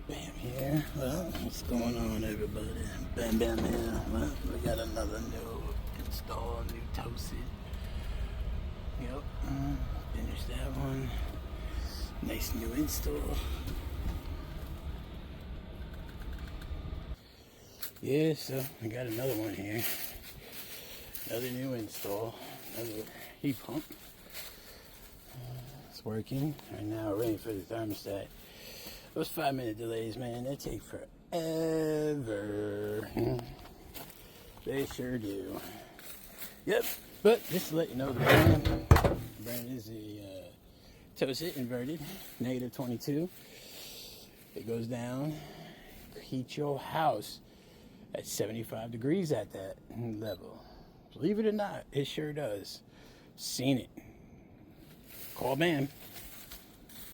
Bam here. Well, what's going on, everybody? Bam here. Well, we got another new install, new toasted. Yep, finished that one. Nice new install. Yeah, so I got another one here. Another new install. Another heat pump. It's working right now. We're waiting for the thermostat. Those 5-minute delays, man, they take forever. They sure do. Yep, but just to let you know, the brand is a toasted inverted, -22. It goes down, heat your house at 75 degrees at that level. Believe it or not, it sure does. Seen it. Call Bamm.